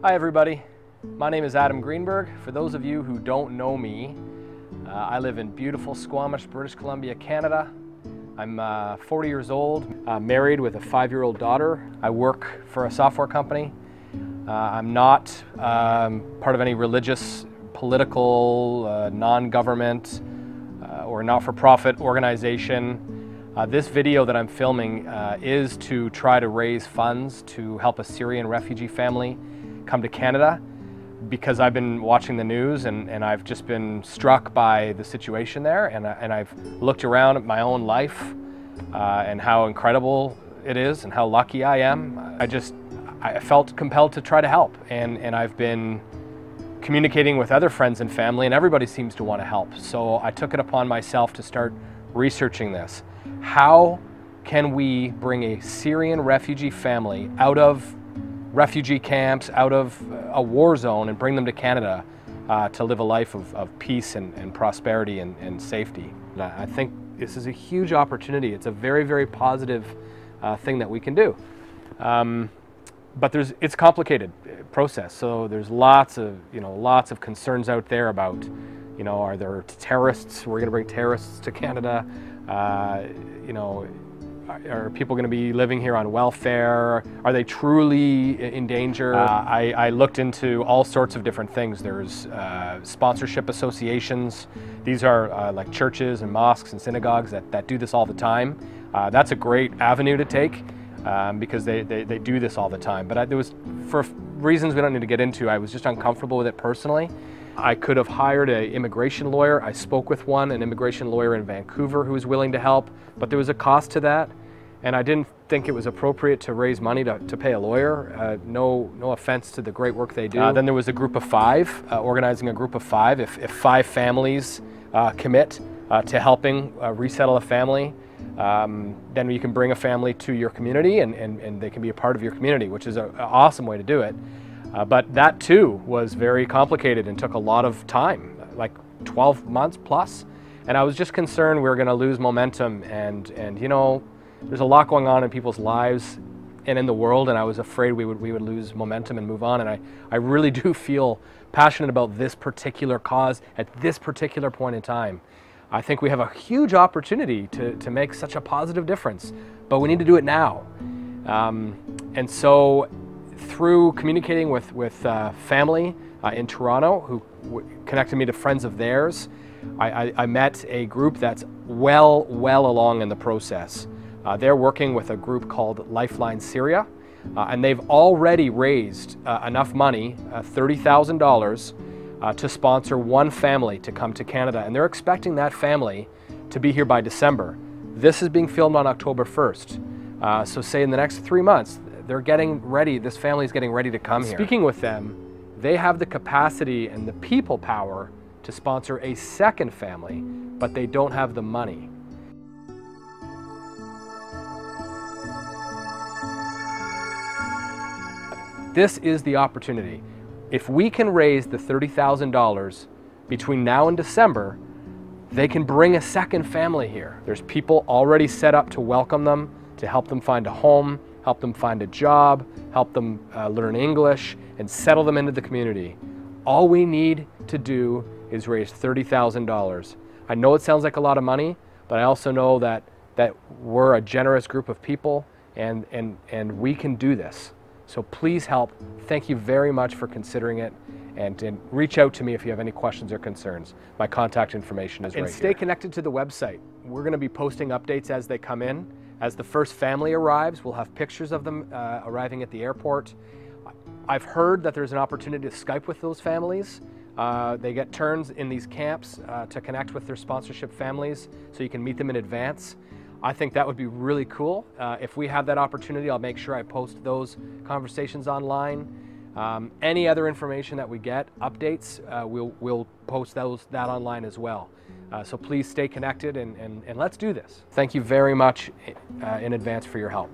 Hi everybody, my name is Adam Greenberg. For those of you who don't know me, I live in beautiful Squamish, British Columbia, Canada. I'm 40 years old, married with a 5-year-old daughter. I work for a software company. I'm not part of any religious, political, non-government or not-for-profit organization. This video that I'm filming is to try to raise funds to help a Syrian refugee family come to Canada, because I've been watching the news and I've just been struck by the situation there, and I've looked around at my own life and how incredible it is and how lucky I am. I felt compelled to try to help, and I've been communicating with other friends and family, and everybody seems to want to help. So I took it upon myself to start researching this. How can we bring a Syrian refugee family out of refugee camps, out of a war zone, and bring them to Canada to live a life of peace and prosperity and safety? And I think this is a huge opportunity. It's a very, very positive thing that we can do. But it's a complicated process. So there's lots of concerns out there about, are there terrorists? We're going to bring terrorists to Canada. Are people going to be living here on welfare? Are they truly in danger? I looked into all sorts of different things. There's sponsorship associations. These are like churches and mosques and synagogues that do this all the time. That's a great avenue to take because they do this all the time. But there was, for reasons we don't need to get into, I was just uncomfortable with it personally. I could have hired an immigration lawyer. I spoke with an immigration lawyer in Vancouver who was willing to help, but there was a cost to that, and I didn't think it was appropriate to raise money to pay a lawyer. No offense to the great work they do. Then there was a group of 5, organizing a group of 5. If 5 families commit to helping resettle a family, then you can bring a family to your community and they can be a part of your community, which is an awesome way to do it. But that too was very complicated and took a lot of time, like 12 months plus. And I was just concerned we were going to lose momentum, and there's a lot going on in people's lives and in the world, and I was afraid we would lose momentum and move on. And I really do feel passionate about this particular cause at this particular point in time. I think we have a huge opportunity to make such a positive difference, but we need to do it now. And so through communicating with family in Toronto who connected me to friends of theirs, I met a group that's well along in the process. They're working with a group called Lifeline Syria, and they've already raised enough money, $30,000, to sponsor one family to come to Canada, and they're expecting that family to be here by December. This is being filmed on October 1st, so say in the next 3 months, they're getting ready, this family is getting ready to come here. Speaking with them, they have the capacity and the people power to sponsor a second family, but they don't have the money. This is the opportunity. If we can raise the $30,000 between now and December, they can bring a second family here. There's people already set up to welcome them, to help them find a home, help them find a job, help them learn English, and settle them into the community. All we need to do is raise $30,000. I know it sounds like a lot of money, but I also know that we're a generous group of people, and we can do this. So please help. Thank you very much for considering it, and reach out to me if you have any questions or concerns. My contact information is right here. And stay connected to the website. We're going to be posting updates as they come in. As the first family arrives, we'll have pictures of them arriving at the airport. I've heard that there's an opportunity to Skype with those families. They get turns in these camps to connect with their sponsorship families, so you can meet them in advance. I think that would be really cool. If we have that opportunity, I'll make sure I post those conversations online. Any other information that we get, updates, we'll post that online as well. So please stay connected and let's do this. Thank you very much in advance for your help.